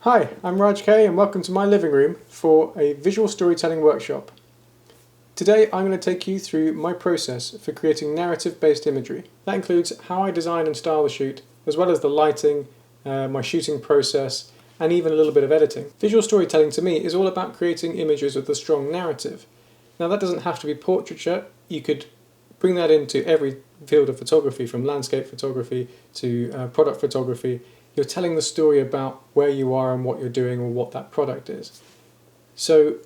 Hi, I'm Raj K and welcome to my living room for a visual storytelling workshop. Today I'm going to take you through my process for creating narrative-based imagery. That includes how I design and style the shoot, as well as the lighting, my shooting process, and even a little bit of editing. Visual storytelling to me is all about creating images with a strong narrative. Now that doesn't have to be portraiture. You could bring that into every field of photography, from landscape photography to product photography. You're telling the story about where you are and what you're doing or what that product is. So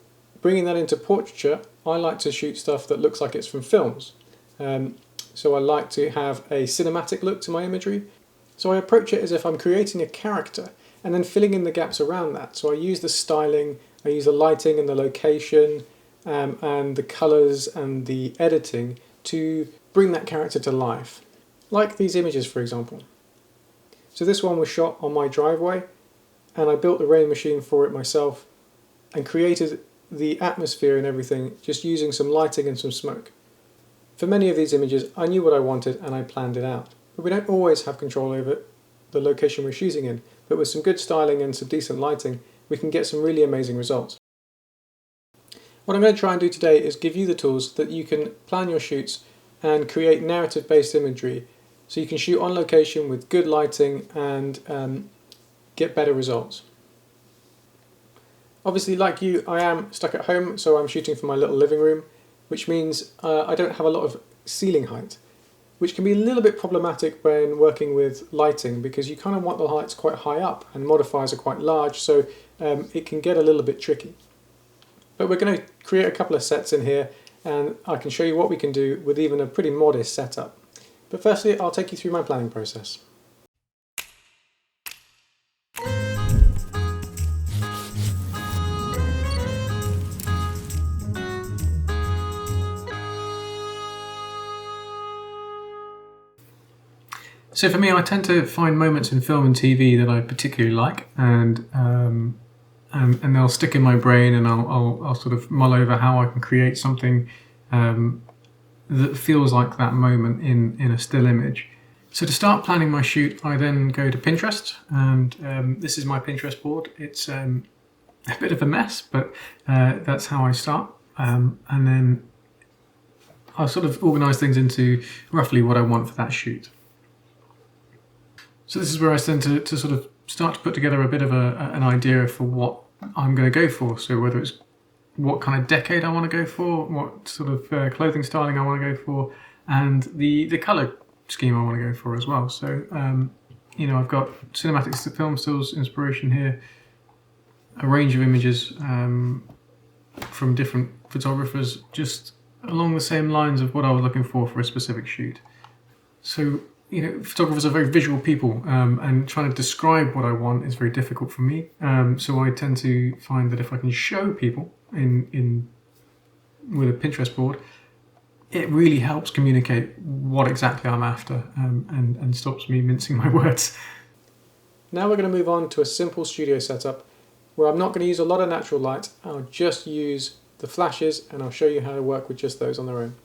bringing that into portraiture, I like to shoot stuff that looks like it's from films. So I like to have a cinematic look to my imagery. So I approach it as if I'm creating a character and then filling in the gaps around that. So I use the styling, I use the lighting and the location and the colours and the editing to bring that character to life. Like these images, for example. So this one was shot on my driveway, and I built the rain machine for it myself and created the atmosphere and everything just using some lighting and some smoke. For many of these images I knew what I wanted and I planned it out. But we don't always have control over the location we're shooting in, but with some good styling and some decent lighting we can get some really amazing results. What I'm going to try and do today is give you the tools that you can plan your shoots and create narrative-based imagery so you can shoot on location with good lighting and get better results. Obviously, like you, I am stuck at home, so I'm shooting from my little living room, which means I don't have a lot of ceiling height, which can be a little bit problematic when working with lighting because you kind of want the lights quite high up and modifiers are quite large, so it can get a little bit tricky. But we're going to create a couple of sets in here and I can show you what we can do with even a pretty modest setup. But firstly, I'll take you through my planning process. So for me, I tend to find moments in film and TV that I particularly like, and they'll stick in my brain, and I'll sort of mull over how I can create something that feels like that moment in a still image. So to start planning my shoot, I then go to Pinterest, and this is my Pinterest board. It's a bit of a mess, but that's how I start. And then I'll sort of organise things into roughly what I want for that shoot. So this is where I tend to sort of start to put together a bit of an idea for what I'm going to go for. So whether it's what kind of decade I want to go for, what sort of clothing styling I want to go for, and the colour scheme I want to go for as well. So, you know, I've got cinematic film stills inspiration here, a range of images from different photographers, just along the same lines of what I was looking for a specific shoot. So, you know, photographers are very visual people, and trying to describe what I want is very difficult for me. So I tend to find that if I can show people with a Pinterest board, it really helps communicate what exactly I'm after, and stops me mincing my words. Now we're going to move on to a simple studio setup where I'm not going to use a lot of natural light. I'll just use the flashes, and I'll show you how to work with just those on their own.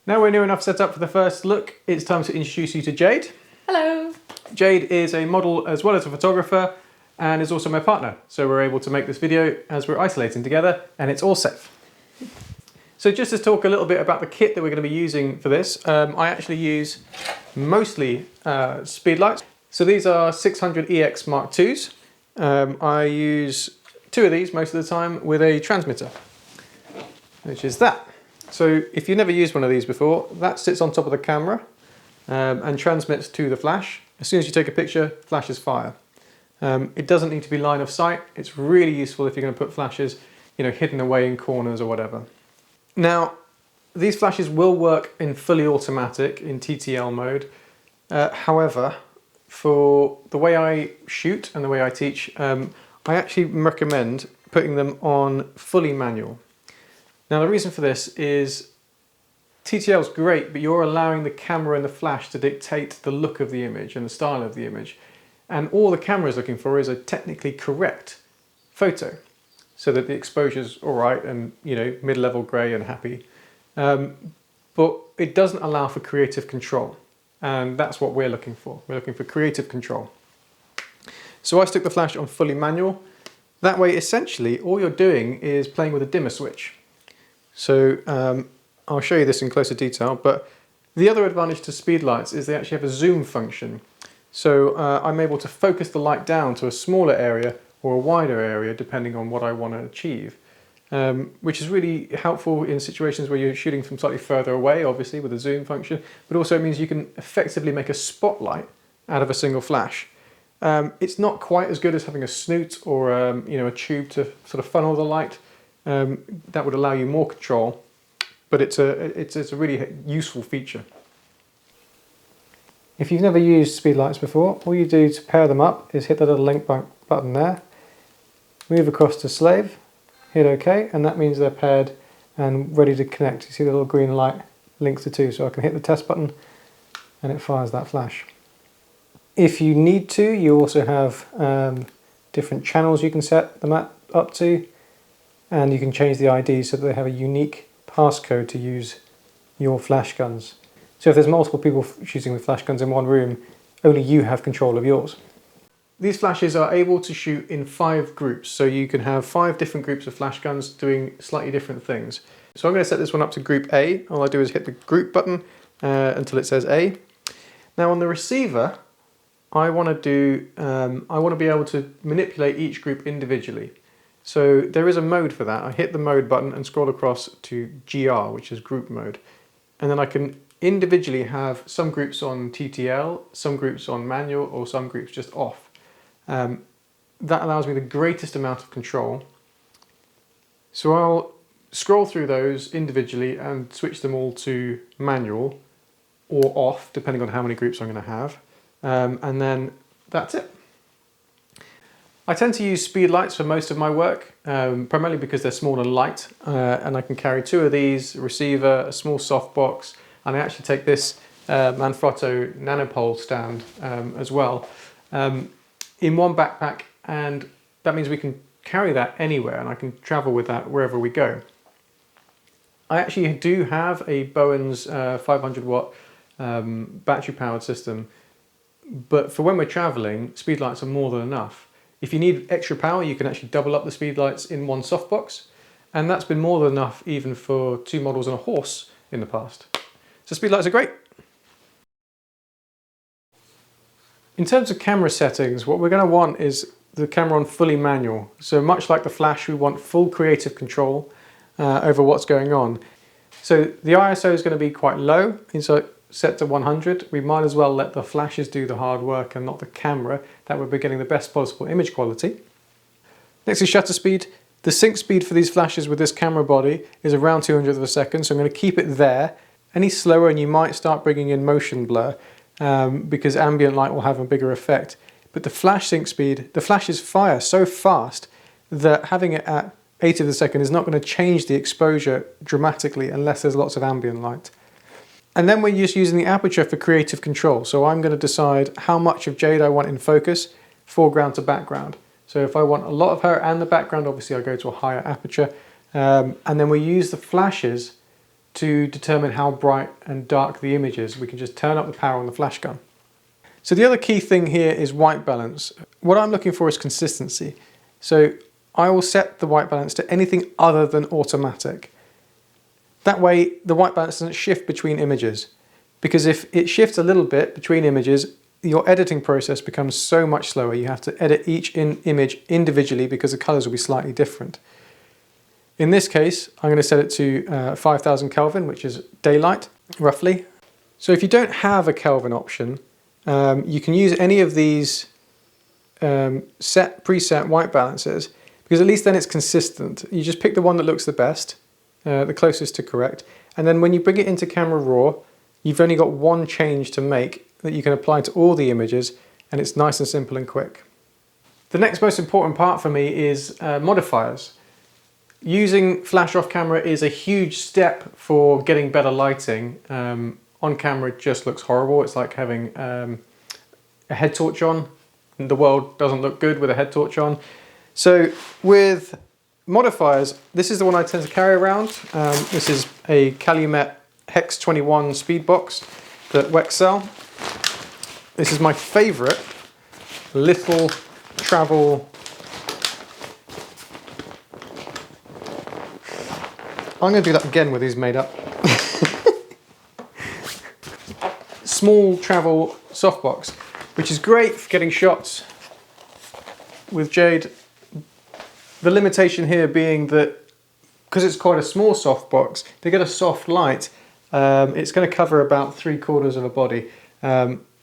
Now we're near enough set up for the first look, it's time to introduce you to Jade. Hello. Jade is a model as well as a photographer and is also my partner. So we're able to make this video as we're isolating together and it's all safe. So just to talk a little bit about the kit that we're going to be using for this, I actually use mostly Speedlights. So these are 600EX Mark IIs. I use two of these most of the time with a transmitter, which is that. So if you've never used one of these before, that sits on top of the camera and transmits to the flash. As soon as you take a picture, flashes fire. It doesn't need to be line of sight. It's really useful if you're going to put flashes, you know, hidden away in corners or whatever. Now, these flashes will work in fully automatic in TTL mode. However, for the way I shoot and the way I teach, I actually recommend putting them on fully manual. Now the reason for this is TTL is great, but you're allowing the camera and the flash to dictate the look of the image and the style of the image. And all the camera is looking for is a technically correct photo, so that the exposure's all right and, you know, mid-level grey and happy. But it doesn't allow for creative control. And that's what we're looking for. We're looking for creative control. So I stuck the flash on fully manual. That way, essentially, all you're doing is playing with a dimmer switch. So I'll show you this in closer detail, but the other advantage to Speedlights is they actually have a zoom function. So I'm able to focus the light down to a smaller area or a wider area, depending on what I want to achieve. Which is really helpful in situations where you're shooting from slightly further away, obviously with the zoom function, but also it means you can effectively make a spotlight out of a single flash. It's not quite as good as having a snoot or you know, a tube to sort of funnel the light. That would allow you more control, but it's a really useful feature. If you've never used Speedlights before, all you do to pair them up is hit the little link button there, move across to slave, hit OK, and that means they're paired and ready to connect. You see the little green light links the two, so I can hit the test button and it fires that flash. If you need to, you also have different channels you can set them up to, and you can change the ID so that they have a unique passcode to use your flash guns. So if there's multiple people shooting with flash guns in one room, only you have control of yours. These flashes are able to shoot in 5 groups, so you can have 5 different groups of flash guns doing slightly different things. So I'm going to set this one up to group A. All I do is hit the group button until it says A. Now on the receiver, I want to be able to manipulate each group individually. So there is a mode for that. I hit the mode button and scroll across to GR, which is group mode. And then I can individually have some groups on TTL, some groups on manual, or some groups just off. That allows me the greatest amount of control. So I'll scroll through those individually and switch them all to manual or off, depending on how many groups I'm going to have. And then that's it. I tend to use Speedlights for most of my work, primarily because they're small and light, and I can carry 2 of these, a receiver, a small softbox, and I actually take this Manfrotto nanopole stand as well in one backpack, and that means we can carry that anywhere and I can travel with that wherever we go. I actually do have a Bowens 500 watt battery powered system, but for when we're traveling, Speedlights are more than enough. If you need extra power, you can actually double up the Speedlights in one softbox, and that's been more than enough even for 2 models and a horse in the past. So Speedlights are great. In terms of camera settings, what we're going to want is the camera on fully manual. So much like the flash, we want full creative control over what's going on. So the ISO is going to be quite low, so set to 100. We might as well let the flashes do the hard work and not the camera. That way we're getting the best possible image quality. Next is shutter speed. The sync speed for these flashes with this camera body is around 200th of a second, so I'm going to keep it there. Any slower and you might start bringing in motion blur because ambient light will have a bigger effect. But the flash sync speed, the flashes fire so fast that having it at 80th of a second is not going to change the exposure dramatically unless there's lots of ambient light. And then we're just using the aperture for creative control. So I'm going to decide how much of Jade I want in focus, foreground to background. So if I want a lot of her and the background, obviously I go to a higher aperture. And then we use the flashes to determine how bright and dark the image is. We can just turn up the power on the flash gun. So the other key thing here is white balance. What I'm looking for is consistency. So I will set the white balance to anything other than automatic. That way the white balance doesn't shift between images. Because if it shifts a little bit between images, your editing process becomes so much slower. You have to edit each image individually because the colors will be slightly different. In this case, I'm going to set it to 5000 Kelvin, which is daylight, roughly. So if you don't have a Kelvin option, you can use any of these preset white balances, because at least then it's consistent. You just pick the one that looks the best, the closest to correct, and then when you bring it into Camera Raw, you've only got one change to make that you can apply to all the images, and it's nice and simple and quick. The next most important part for me is modifiers. Using flash off camera is a huge step for getting better lighting. On camera it just looks horrible. It's like having a head torch on. The world doesn't look good with a head torch on. So with modifiers, this is the one I tend to carry around. This is a Calumet Hex 21 speed box that Wex sell. This is my favourite little travel. I'm going to do that again with these made up. Small travel softbox, which is great for getting shots with jade. The limitation here being that because it's quite a small softbox, to get a soft light, it's going to cover about 3/4 of a body,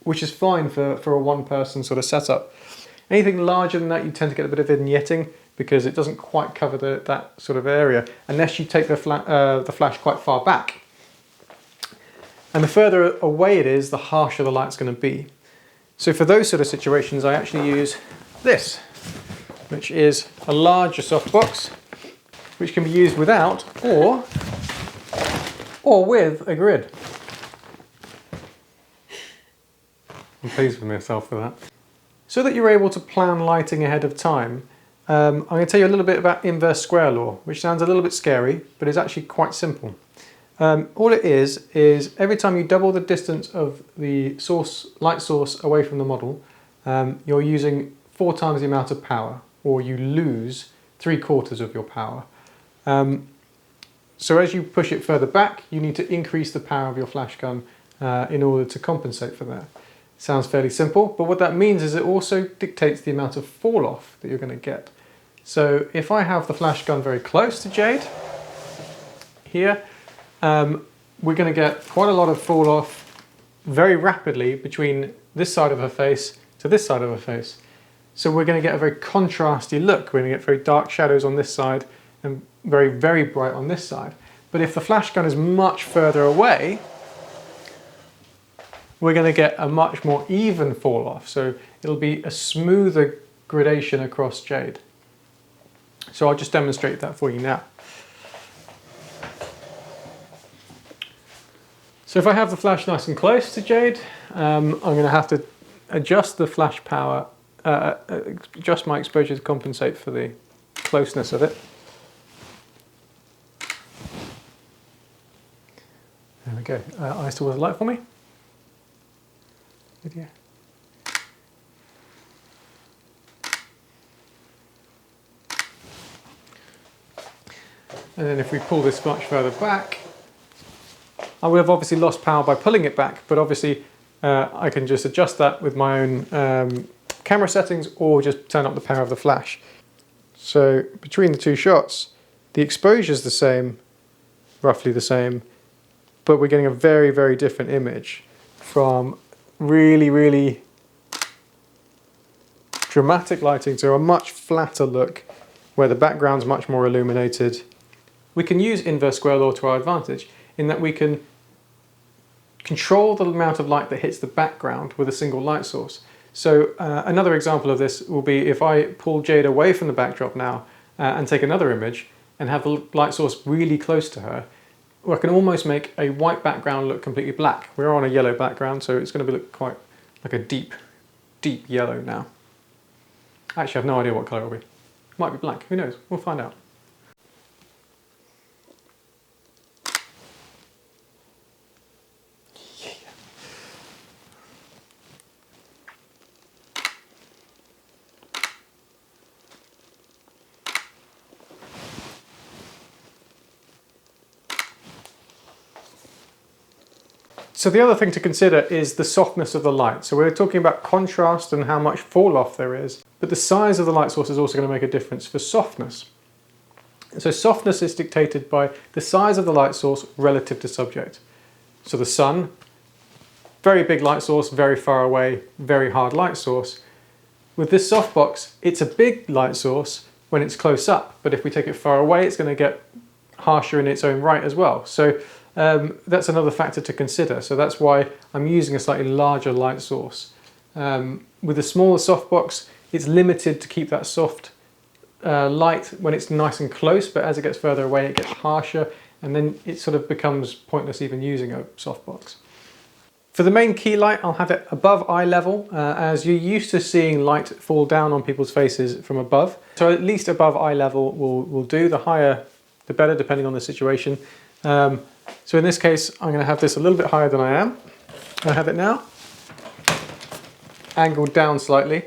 which is fine for a one-person sort of setup. Anything larger than that, you tend to get a bit of vignetting because it doesn't quite cover that sort of area unless you take the flash quite far back. And the further away it is, the harsher the light's going to be. So for those sort of situations, I actually use this, which is a larger softbox, which can be used without or with a grid. I'm pleased with myself for that. So that you're able to plan lighting ahead of time, I'm going to tell you a little bit about inverse square law, which sounds a little bit scary, but is actually quite simple. All it is every time you double the distance of the light source away from the model, you're using 4 times the amount of power, or you lose 3/4 of your power. So as you push it further back, you need to increase the power of your flash gun in order to compensate for that. Sounds fairly simple, but what that means is it also dictates the amount of fall off that you're going to get. So if I have the flash gun very close to jade, here, we're going to get quite a lot of fall off very rapidly between this side of her face to this side of her face. So we're going to get a very contrasty look. We're going to get very dark shadows on this side and very, very bright on this side. But if the flash gun is much further away, we're going to get a much more even fall off. So it'll be a smoother gradation across jade. So I'll just demonstrate that for you now. So if I have the flash nice and close to jade, I'm going to have to adjust the flash power, adjust my exposure to compensate for the closeness of it. There we go. Eyes towards the light for me. Video. And then if we pull this much further back, I would have obviously lost power by pulling it back, but obviously I can just adjust that with my own camera settings or just turn up the power of the flash. So between the two shots, the exposure is the same, roughly the same, but we're getting a very, very different image from really, really dramatic lighting to a much flatter look where the background's much more illuminated. We can use inverse square law to our advantage in that we can control the amount of light that hits the background with a single light source. So another example of this will be if I pull jade away from the backdrop now and take another image and have the light source really close to her, I can almost make a white background look completely black. We're on a yellow background, so it's going to look quite like a deep, deep yellow now. Actually, I have no idea what colour it will be. Might be black, who knows? We'll find out. So the other thing to consider is the softness of the light. So we're talking about contrast and how much fall off there is, but the size of the light source is also going to make a difference for softness. So softness is dictated by the size of the light source relative to subject. So the sun, very big light source, very far away, very hard light source. With this softbox, it's a big light source when it's close up, but if we take it far away, it's going to get harsher in its own right as well. So that's another factor to consider. So that's why I'm using a slightly larger light source. With a smaller softbox, it's limited to keep that soft light when it's nice and close, but as it gets further away it gets harsher, and then it sort of becomes pointless even using a softbox. For the main key light, I'll have it above eye level, as you're used to seeing light fall down on people's faces from above. So at least above eye level will do. The higher the better, depending on the situation. So in this case I'm going to have this a little bit higher than I am. I have it now, angled down slightly.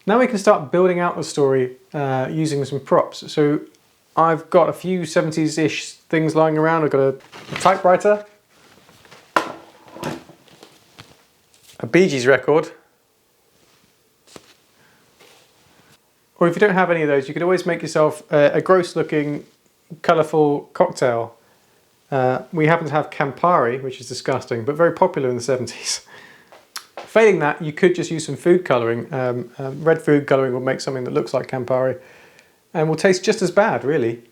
Now we can start building out the story using some props. So I've got a few 70s-ish things lying around. I've got a typewriter, a Bee Gees record, or if you don't have any of those, you could always make yourself a gross-looking, colourful cocktail. We happen to have Campari, which is disgusting, but very popular in the 70s. Failing that, you could just use some food colouring. Red food colouring will make something that looks like Campari and will taste just as bad, really.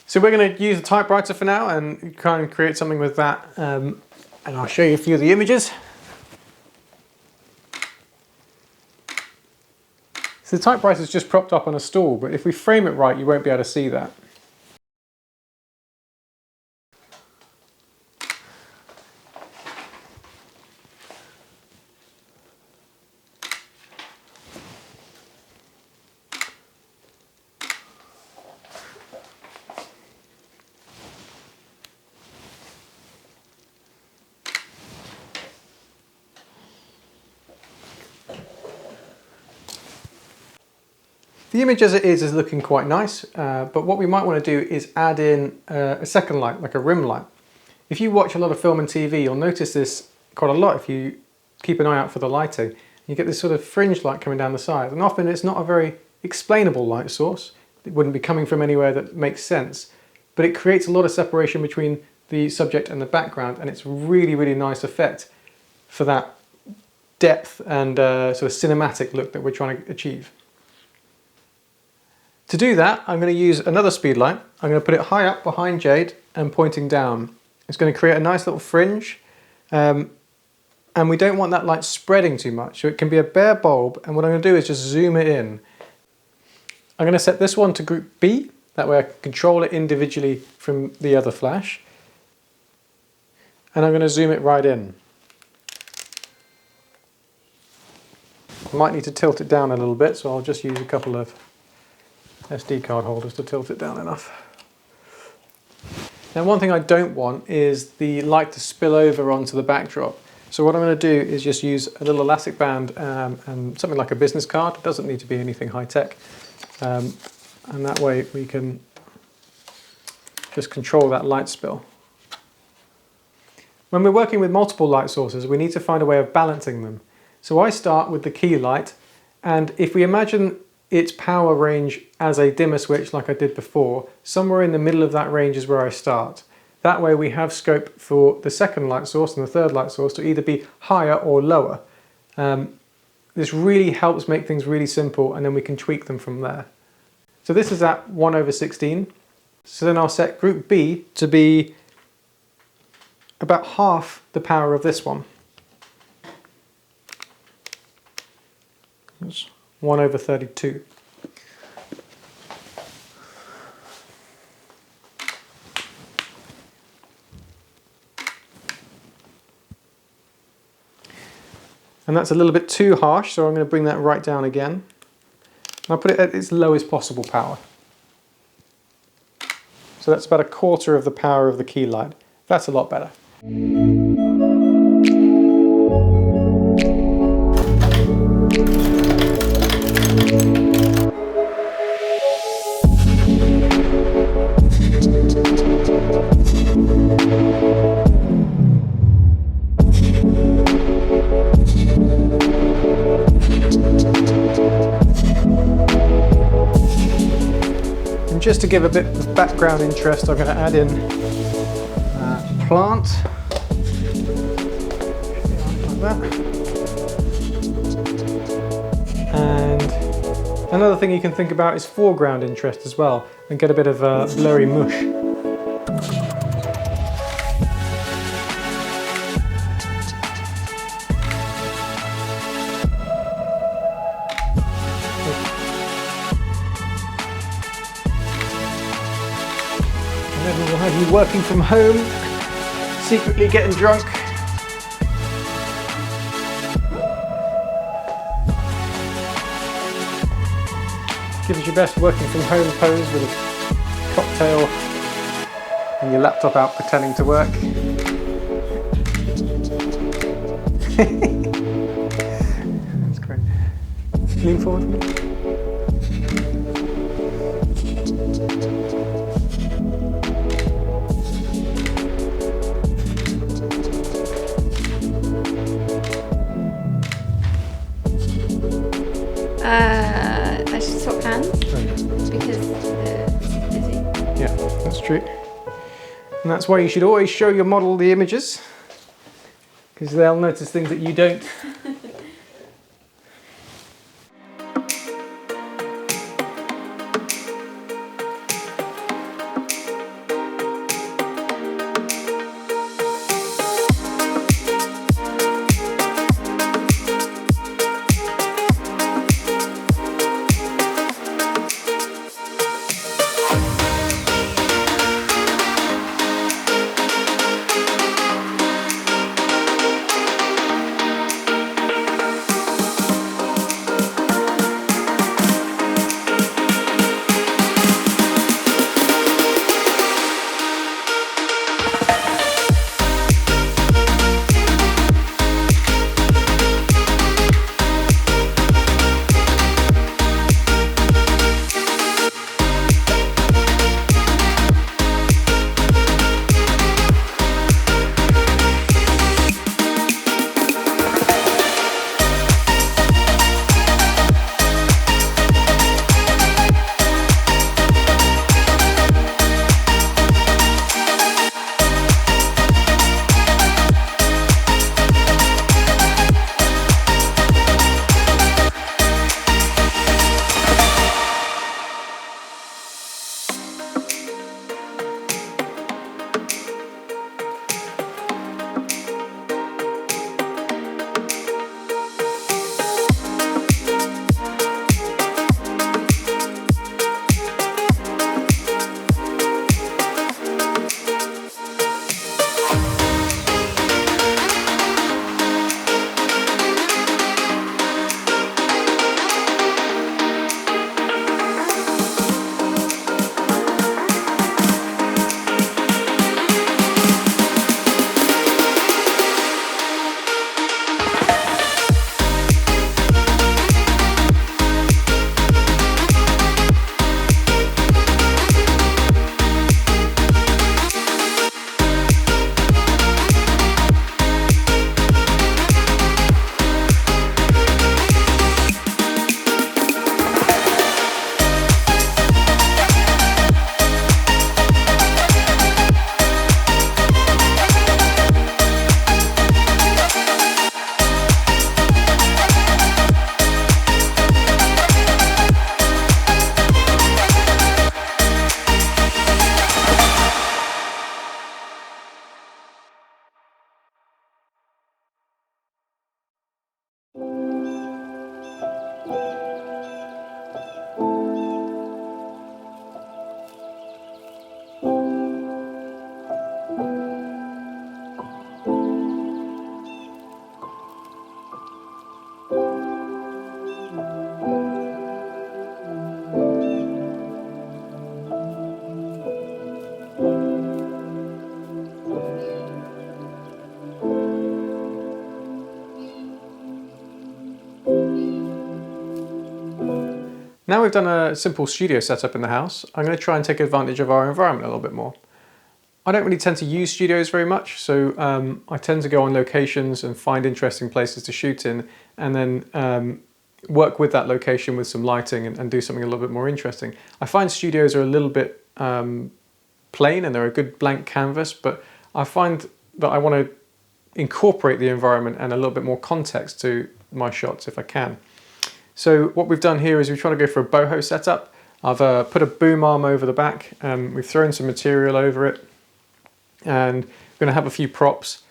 So we're going to use the typewriter for now and kind of create something with that, and I'll show you a few of the images. So the typewriter is just propped up on a stool, but if we frame it right you won't be able to see that. The image as it is looking quite nice, but what we might want to do is add in a second light, like a rim light. If you watch a lot of film and TV, you'll notice this quite a lot if you keep an eye out for the lighting. You get this sort of fringe light coming down the side, and often it's not a very explainable light source. It wouldn't be coming from anywhere that makes sense, but it creates a lot of separation between the subject and the background, and it's really, really nice effect for that depth and sort of cinematic look that we're trying to achieve. To do that, I'm going to use another speed light. I'm going to put it high up behind Jade and pointing down. It's going to create a nice little fringe, and we don't want that light spreading too much, so it can be a bare bulb, and what I'm going to do is just zoom it in. I'm going to set this one to group B, that way I can control it individually from the other flash, and I'm going to zoom it right in. I might need to tilt it down a little bit, so I'll just use a couple of SD card holders to tilt it down enough. Now one thing I don't want is the light to spill over onto the backdrop. So what I'm going to do is just use a little elastic band and something like a business card. It doesn't need to be anything high tech. And that way we can just control that light spill. When we're working with multiple light sources, we need to find a way of balancing them. So I start with the key light, and if we imagine its power range as a dimmer switch like I did before, somewhere in the middle of that range is where I start. That way we have scope for the second light source and the third light source to either be higher or lower. This really helps make things really simple, and then we can tweak them from there. So this is at 1/16. So then I'll set group B to be about half the power of this one. That's 1/32. And that's a little bit too harsh, so I'm going to bring that right down again. And I'll put it at its lowest possible power. So that's about 1/4 of the power of the key light. That's a lot better. Just to give a bit of background interest, I'm going to add in plant, like that. And another thing you can think about is foreground interest as well, and get a bit of blurry mush. And then we'll have you working from home, secretly getting drunk. Give us your best working from home pose with a cocktail and your laptop out pretending to work. That's great. Lean forward. I should swap hands because it's busy. Yeah, that's true. And that's why you should always show your model the images, because they'll notice things that you don't. Now we've done a simple studio setup in the house, I'm going to try and take advantage of our environment a little bit more. I don't really tend to use studios very much, so I tend to go on locations and find interesting places to shoot in, and then work with that location with some lighting and do something a little bit more interesting. I find studios are a little bit plain and they're a good blank canvas, but I find that I want to incorporate the environment and a little bit more context to my shots if I can. So what we've done here is we're trying to go for a boho setup. I've put a boom arm over the back, we've thrown some material over it, and we're going to have a few props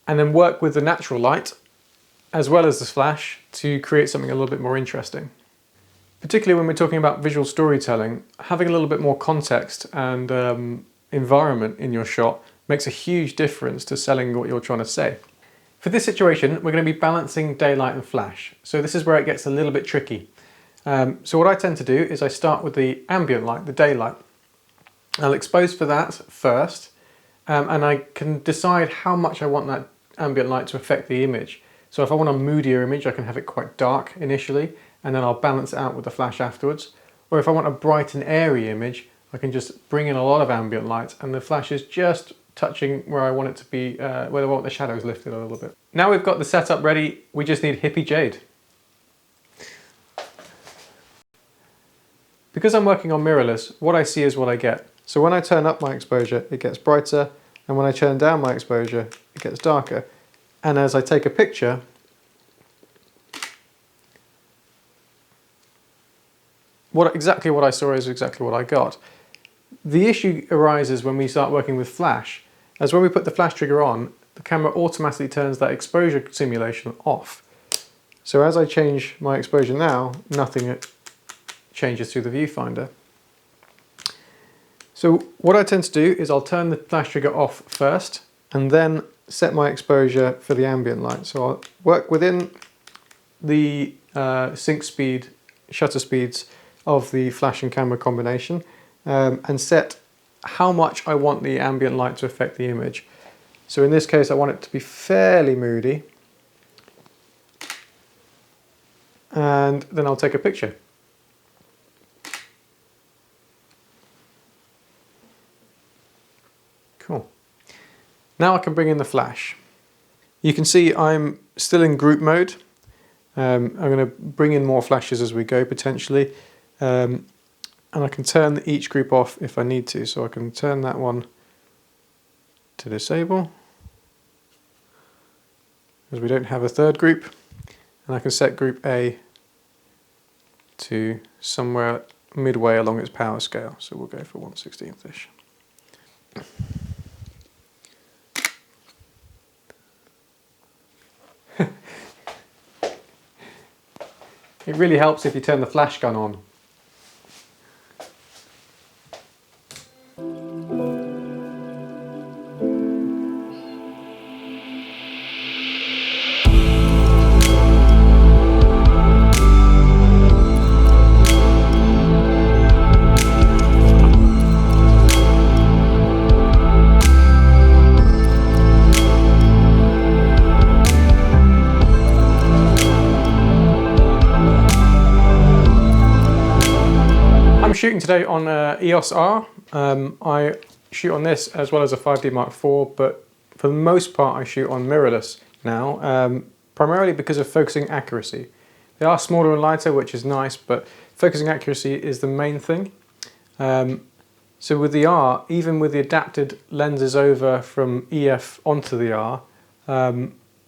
and then work with the natural light as well as the flash to create something a little bit more interesting. Particularly when we're talking about visual storytelling, having a little bit more context and environment in your shot makes a huge difference to selling what you're trying to say. For this situation, we're going to be balancing daylight and flash. So this is where it gets a little bit tricky. So what I tend to do is I start with the ambient light, the daylight. I'll expose for that first, and I can decide how much I want that ambient light to affect the image. So if I want a moodier image, I can have it quite dark initially, and then I'll balance it out with the flash afterwards. Or if I want a bright and airy image, I can just bring in a lot of ambient light, and the flash is just touching where I want it to be, where I want the shadows lifted a little bit. Now we've got the setup ready, we just need hippie jade. Because I'm working on mirrorless, what I see is what I get. So when I turn up my exposure, it gets brighter, and when I turn down my exposure, it gets darker. And as I take a picture, exactly what I saw is exactly what I got. The issue arises when we start working with flash, as when we put the flash trigger on, the camera automatically turns that exposure simulation off. So as I change my exposure now, nothing changes through the viewfinder. So what I tend to do is I'll turn the flash trigger off first and then set my exposure for the ambient light. So I'll work within the sync speed, shutter speeds of the flash and camera combination, and set how much I want the ambient light to affect the image. So in this case I want it to be fairly moody, and then I'll take a picture. Cool. Now I can bring in the flash. You can see I'm still in group mode. I'm going to bring in more flashes as we go potentially, and I can turn each group off if I need to. So I can turn that one to disable, because we don't have a third group, and I can set group A to somewhere midway along its power scale. So we'll go for 1/16-ish. It really helps if you turn the flash gun on. I'm shooting today on EOS R. I shoot on this as well as a 5D Mark IV, but for the most part I shoot on mirrorless now, primarily because of focusing accuracy. They are smaller and lighter, which is nice, but focusing accuracy is the main thing. So with the R, even with the adapted lenses over from EF onto the R,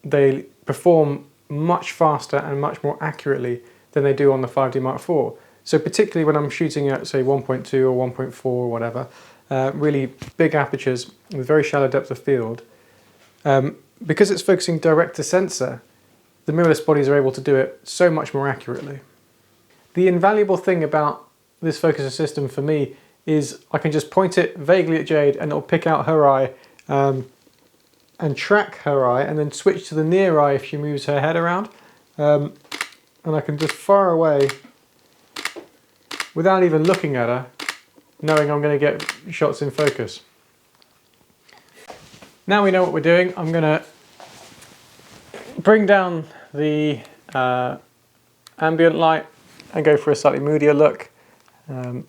they perform much faster and much more accurately than they do on the 5D Mark IV. So particularly when I'm shooting at, say, 1.2 or 1.4 or whatever, really big apertures with very shallow depth of field, because it's focusing direct to sensor, the mirrorless bodies are able to do it so much more accurately. The invaluable thing about this focuser system for me is I can just point it vaguely at Jade and it'll pick out her eye and track her eye, and then switch to the near eye if she moves her head around. And I can just far away, without even looking at her, knowing I'm going to get shots in focus. Now we know what we're doing, I'm going to bring down the ambient light and go for a slightly moodier look. And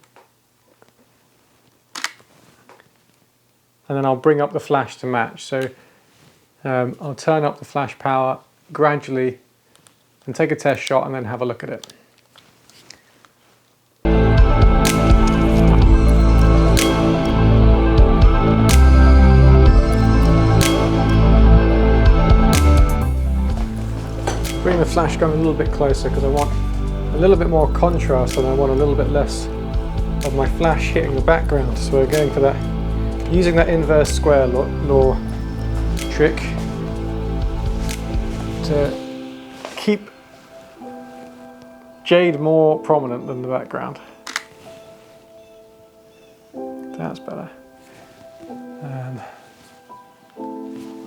then I'll bring up the flash to match. So I'll turn up the flash power gradually and take a test shot and then have a look at it. Bring the flash gun a little bit closer because I want a little bit more contrast and I want a little bit less of my flash hitting the background. So we're going for that, using that inverse square law trick to keep Jade more prominent than the background. That's better. I'll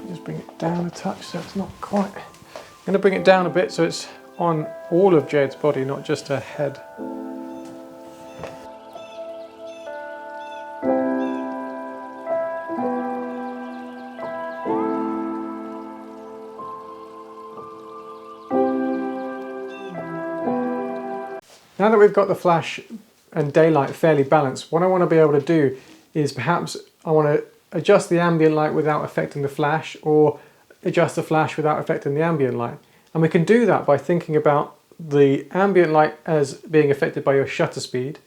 just bring it down a touch so it's not quite. I'm going to bring it down a bit so it's on all of Jade's body, not just her head. Now that we've got the flash and daylight fairly balanced, what I want to be able to do is perhaps I want to adjust the ambient light without affecting the flash, or adjust the flash without affecting the ambient light. And we can do that by thinking about the ambient light as being affected by your shutter speed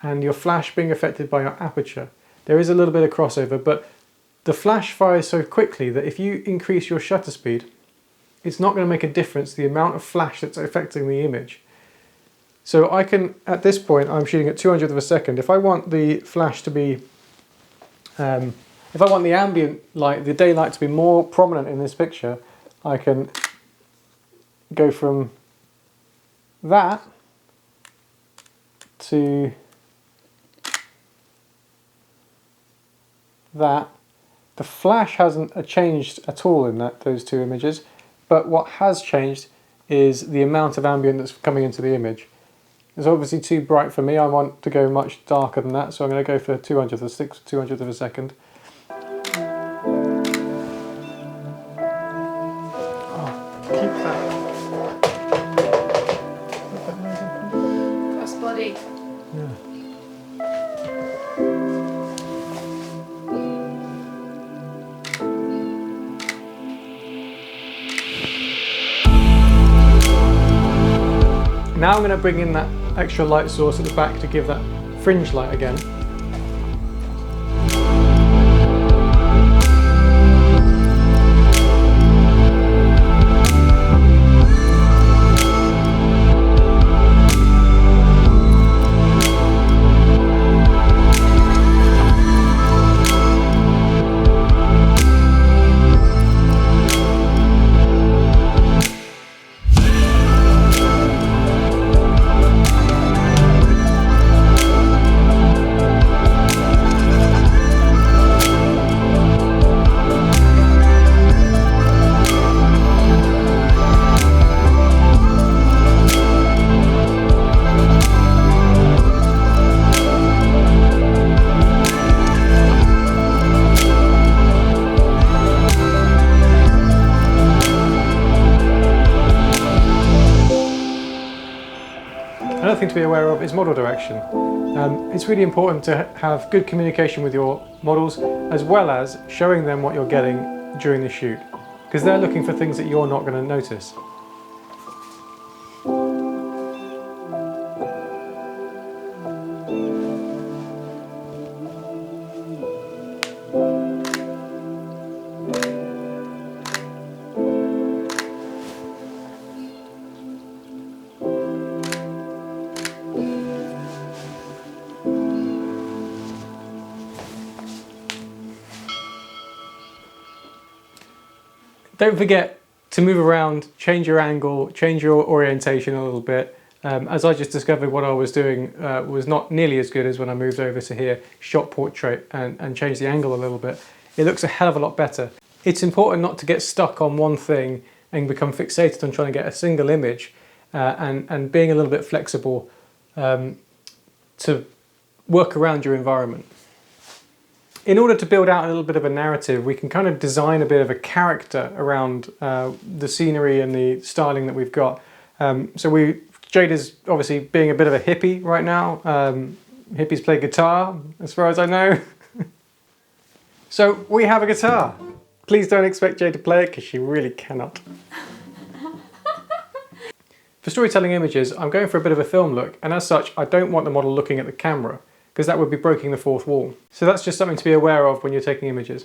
and your flash being affected by your aperture. There is a little bit of crossover, but the flash fires so quickly that if you increase your shutter speed, it's not going to make a difference the amount of flash that's affecting the image. So I can, at this point, I'm shooting at 200th of a second. If I want the flash to be, if I want the ambient light, the daylight to be more prominent in this picture, I can go from that to that. The flash hasn't changed at all in those two images, but what has changed is the amount of ambient that's coming into the image. It's obviously too bright for me. I want to go much darker than that, so I'm going to go for 200th of a second. Oh, keep that. Crossbody. Yeah. Now I'm going to bring in that extra light source at the back to give that fringe light again. Another thing to be aware of is model direction. It's really important to have good communication with your models, as well as showing them what you're getting during the shoot, because they're looking for things that you're not going to notice. Don't forget to move around, change your angle, change your orientation a little bit. As I just discovered, what I was doing was not nearly as good as when I moved over to here, shot portrait, and changed the angle a little bit. It looks a hell of a lot better. It's important not to get stuck on one thing and become fixated on trying to get a single image, and being a little bit flexible to work around your environment. In order to build out a little bit of a narrative, we can kind of design a bit of a character around the scenery and the styling that we've got. Jade is obviously being a bit of a hippie right now. Hippies play guitar, as far as I know. So we have a guitar. Please don't expect Jade to play it, because she really cannot. For storytelling images, I'm going for a bit of a film look, and as such, I don't want the model looking at the camera, because that would be breaking the fourth wall. So that's just something to be aware of when you're taking images.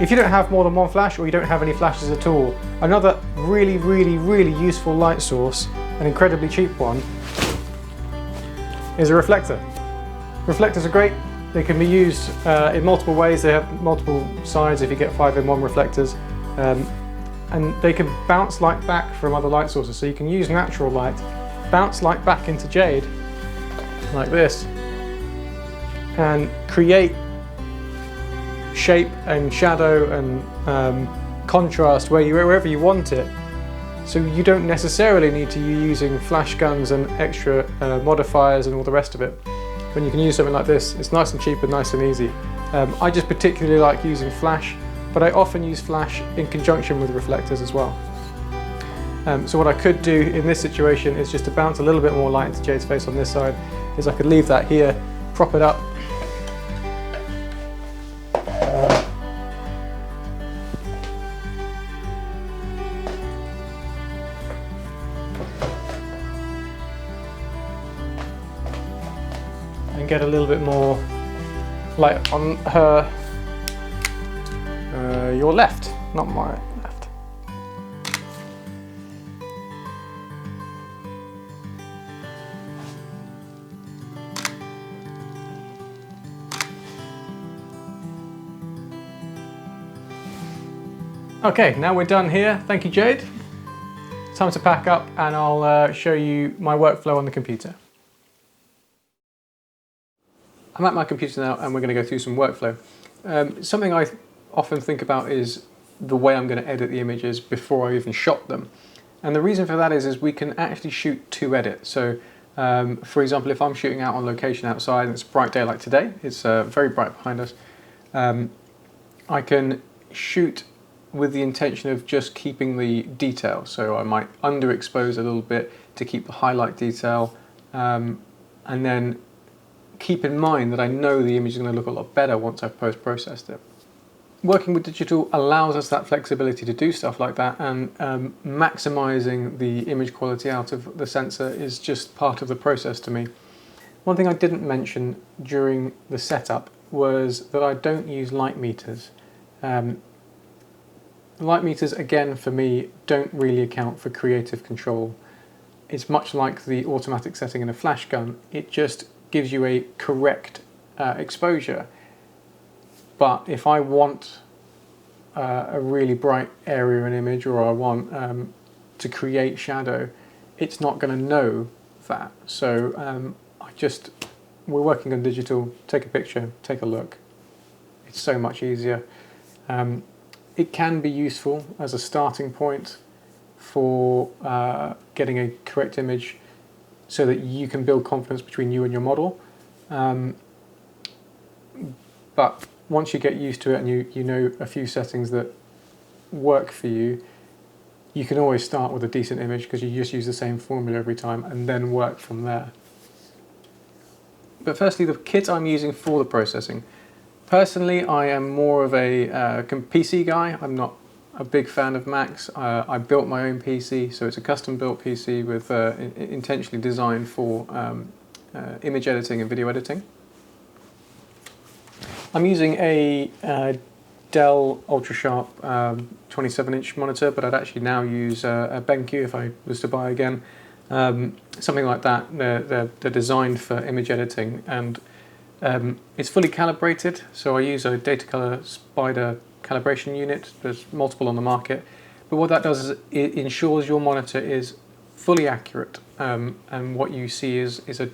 If you don't have more than one flash, or you don't have any flashes at all, another really, really, really useful light source, an incredibly cheap one, is a reflector. Reflectors are great. They can be used in multiple ways. They have multiple sides if you get 5-in-1 reflectors. And they can bounce light back from other light sources. So you can use natural light, bounce light back into jade, like this, and create shape and shadow and contrast wherever you want it. So you don't necessarily need to be using flash guns and extra modifiers and all the rest of it. When you can use something like this, it's nice and cheap and nice and easy. I just particularly like using flash, but I often use flash in conjunction with reflectors as well. So what I could do in this situation is just to bounce a little bit more light into Jade's face on this side, is I could leave that here, prop it up, and get a little bit more light on her, your left, not my left. Okay, now we're done here. Thank you, Jade. Time to pack up and I'll show you my workflow on the computer. I'm at my computer now and we're going to go through some workflow. Something I often think about is the way I'm going to edit the images before I even shot them. And the reason for that is we can actually shoot to edit. So for example, if I'm shooting out on location outside and it's bright day like today, it's very bright behind us, I can shoot with the intention of just keeping the detail. So I might underexpose a little bit to keep the highlight detail, and then keep in mind that I know the image is going to look a lot better once I've post-processed it. Working with digital allows us that flexibility to do stuff like that, and maximizing the image quality out of the sensor is just part of the process to me. One thing I didn't mention during the setup was that I don't use light meters. Light meters, again, for me, don't really account for creative control. It's much like the automatic setting in a flash gun. It just gives you a correct exposure. But if I want a really bright area in an image, or I want to create shadow, it's not going to know that. So we're working on digital, take a picture, take a look. It's so much easier. It can be useful as a starting point for getting a correct image so that you can build confidence between you and your model. But once you get used to it and you know a few settings that work for you, you can always start with a decent image because you just use the same formula every time and then work from there. But firstly, the kit I'm using for the processing. Personally, I am more of a PC guy. I'm not a big fan of Macs. I built my own PC, so it's a custom-built PC with intentionally designed for image editing and video editing. I'm using a Dell UltraSharp 27-inch monitor, but I'd actually now use a BenQ if I was to buy again. Something like that. They're designed for image editing, and it's fully calibrated, so I use a Datacolor Spider calibration unit. There's multiple on the market, but what that does is it ensures your monitor is fully accurate, and what you see is a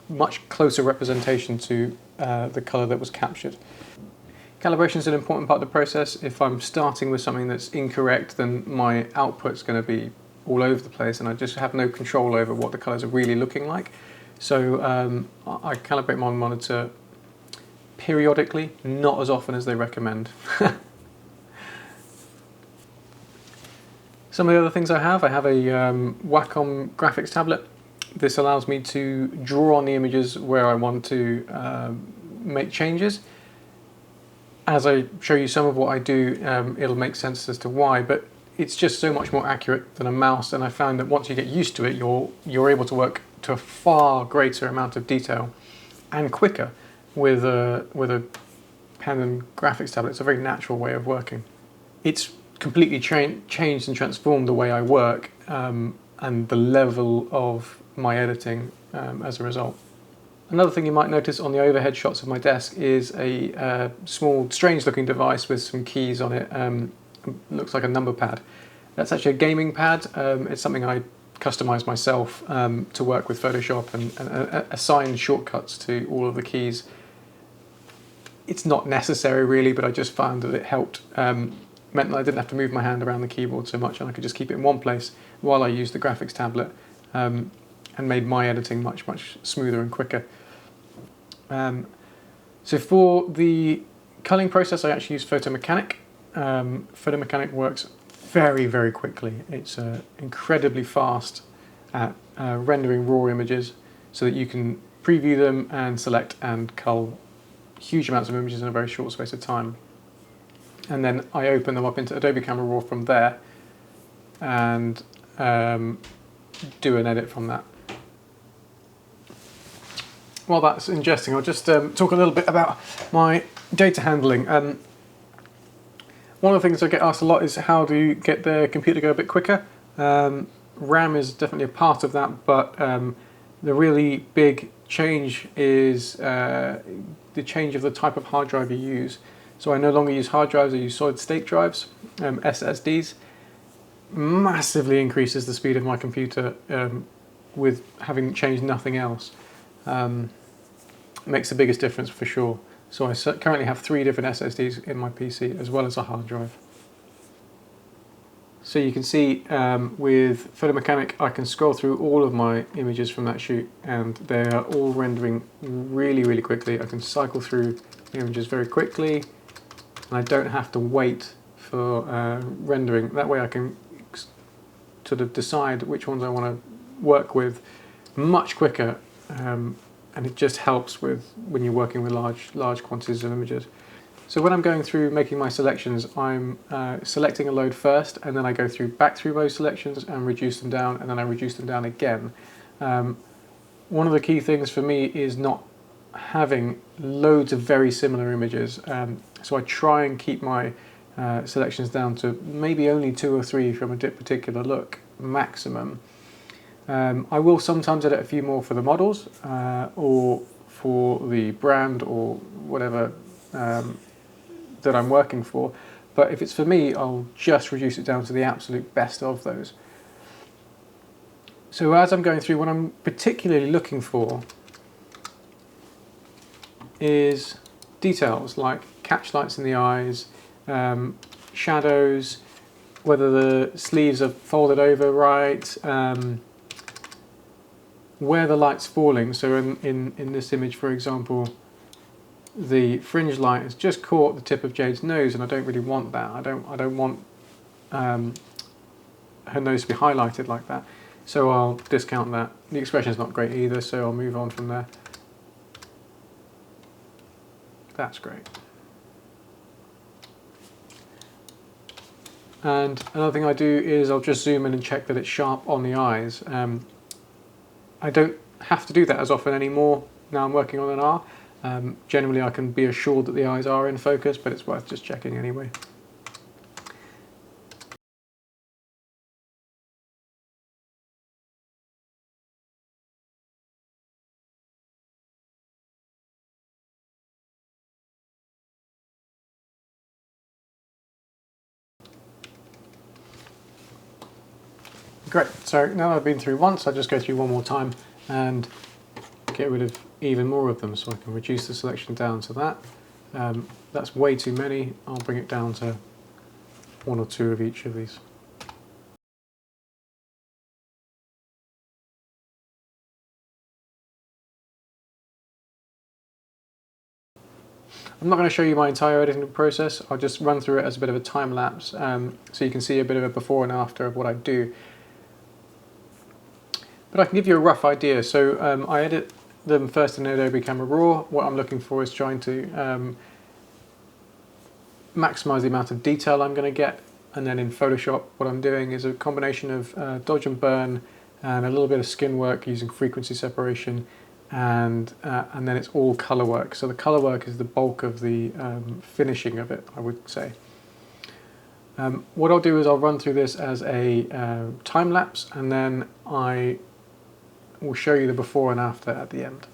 much closer representation to the color that was captured. Calibration is an important part of the process. If I'm starting with something that's incorrect, then my output's going to be all over the place, and I just have no control over what the colors are really looking like. So I calibrate my monitor periodically, not as often as they recommend. Some of the other things I have a Wacom graphics tablet. This allows me to draw on the images where I want to make changes. As I show you some of what I do, it'll make sense as to why, but it's just so much more accurate than a mouse, and I found that once you get used to it, you're able to work to a far greater amount of detail and quicker with a pen and graphics tablet. It's a very natural way of working. It's completely changed and transformed the way I work and the level of my editing as a result. Another thing you might notice on the overhead shots of my desk is a small, strange-looking device with some keys on it. Looks like a number pad. That's actually a gaming pad. It's something I customized myself to work with Photoshop and assign shortcuts to all of the keys. It's not necessary really, but I just found that it helped. Meant that I didn't have to move my hand around the keyboard so much, and I could just keep it in one place while I used the graphics tablet, and made my editing much smoother and quicker. So for the culling process, I actually use Photomechanic. Photomechanic works very quickly. It's incredibly fast at rendering raw images so that you can preview them and select and cull huge amounts of images in a very short space of time. And then I open them up into Adobe Camera Raw from there and do an edit from that. While that's ingesting, I'll just talk a little bit about my data handling. One of the things I get asked a lot is how do you get the computer to go a bit quicker? RAM is definitely a part of that, but the really big change is the change of the type of hard drive you use. So I no longer use hard drives, I use solid state drives, SSDs. Massively increases the speed of my computer with having changed nothing else. Makes the biggest difference for sure. So I currently have 3 different SSDs in my PC as well as a hard drive. So you can see with Photomechanic I can scroll through all of my images from that shoot and they are all rendering really quickly. I can cycle through the images very quickly and I don't have to wait for rendering. That way I can sort of decide which ones I want to work with much quicker. And it just helps with when you're working with large quantities of images. So when I'm going through making my selections, I'm selecting a load first, and then I go back through those selections and reduce them down, and then I reduce them down again. One of the key things for me is not having loads of very similar images. So I try and keep my selections down to maybe only 2 or 3 from a particular look, maximum. I will sometimes edit a few more for the models or for the brand or whatever that I'm working for, but if it's for me I'll just reduce it down to the absolute best of those. So as I'm going through, what I'm particularly looking for is details like catch lights in the eyes, shadows, whether the sleeves are folded over right, where the light's falling. So in this image, for example, the fringe light has just caught the tip of Jade's nose, and I don't really want that. I don't want her nose to be highlighted like that. So I'll discount that. The expression is not great either, so I'll move on from there. That's great. And another thing I do is I'll just zoom in and check that it's sharp on the eyes. I don't have to do that as often anymore now I'm working on an R. Generally I can be assured that the eyes are in focus, but it's worth just checking anyway. Great, so now I've been through once, I'll just go through one more time and get rid of even more of them, so I can reduce the selection down to that. That's way too many. I'll bring it down to 1 or 2 of each of these. I'm not going to show you my entire editing process. I'll just run through it as a bit of a time lapse, so you can see a bit of a before and after of what I do. But I can give you a rough idea. So I edit them first in Adobe Camera Raw. What I'm looking for is trying to maximize the amount of detail I'm going to get. And then in Photoshop, what I'm doing is a combination of dodge and burn and a little bit of skin work using frequency separation and then it's all color work. So the color work is the bulk of the finishing of it, I would say. What I'll do is I'll run through this as a time lapse, and then I will show you the before and after at the end.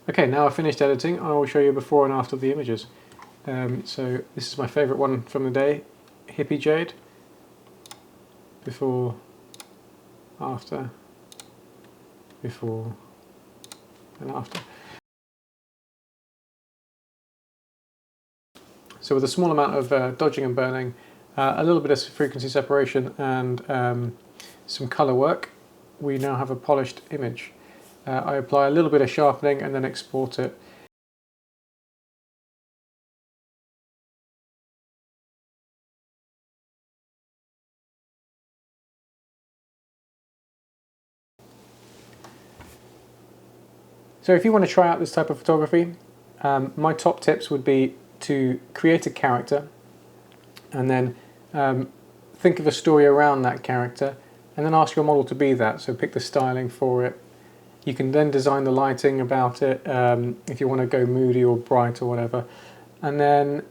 Okay, now I've finished editing, I will show you before and after the images. So this is my favourite one from the day, Hippie Jade. Before, after, before, and after. So with a small amount of dodging and burning, a little bit of frequency separation, and some colour work, we now have a polished image. I apply a little bit of sharpening and then export it. So if you want to try out this type of photography, my top tips would be to create a character and then think of a story around that character and then ask your model to be that. So pick the styling for it. You can then design the lighting about it if you want to go moody or bright or whatever. And then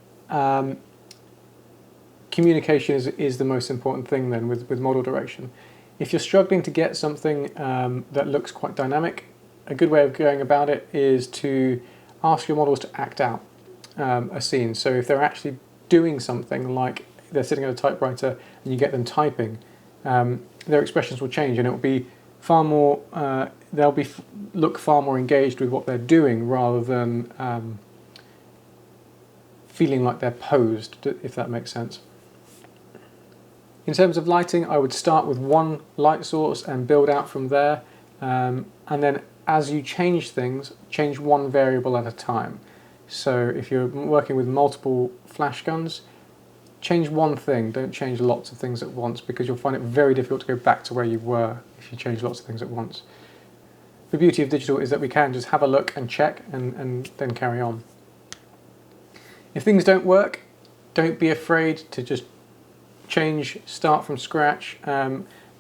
communication is the most important thing then with model direction. If you're struggling to get something that looks quite dynamic, a good way of going about it is to ask your models to act out a scene. So if they're actually doing something, like they're sitting at a typewriter and you get them typing, their expressions will change, and it will be far more. Look far more engaged with what they're doing rather than feeling like they're posed, if that makes sense. In terms of lighting, I would start with one light source and build out from there, and then as you change things, change one variable at a time. So if you're working with multiple flash guns, change one thing, don't change lots of things at once, because you'll find it very difficult to go back to where you were if you change lots of things at once. The beauty of digital is that we can just have a look and check and then carry on. If things don't work, don't be afraid to just change, start from scratch,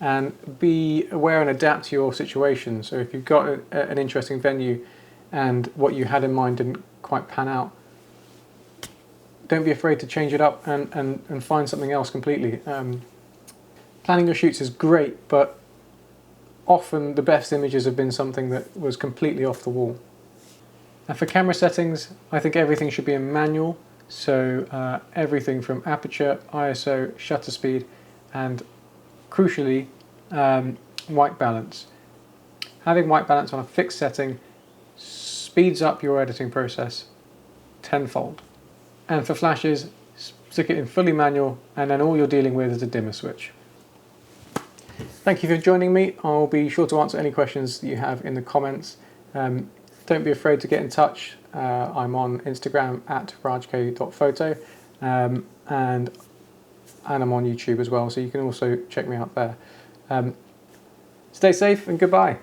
and be aware and adapt to your situation. So if you've got an interesting venue and what you had in mind didn't quite pan out, don't be afraid to change it up and find something else completely. Planning your shoots is great, but often the best images have been something that was completely off the wall. And for camera settings, I think everything should be in manual. So everything from aperture, ISO, shutter speed, and crucially, white balance. Having white balance on a fixed setting speeds up your editing process tenfold. And for flashes, stick it in fully manual, and then all you're dealing with is a dimmer switch. Thank you for joining me. I'll be sure to answer any questions that you have in the comments. Don't be afraid to get in touch. I'm on Instagram at rajk.photo, and I'm on YouTube as well, so you can also check me out there. Stay safe and goodbye.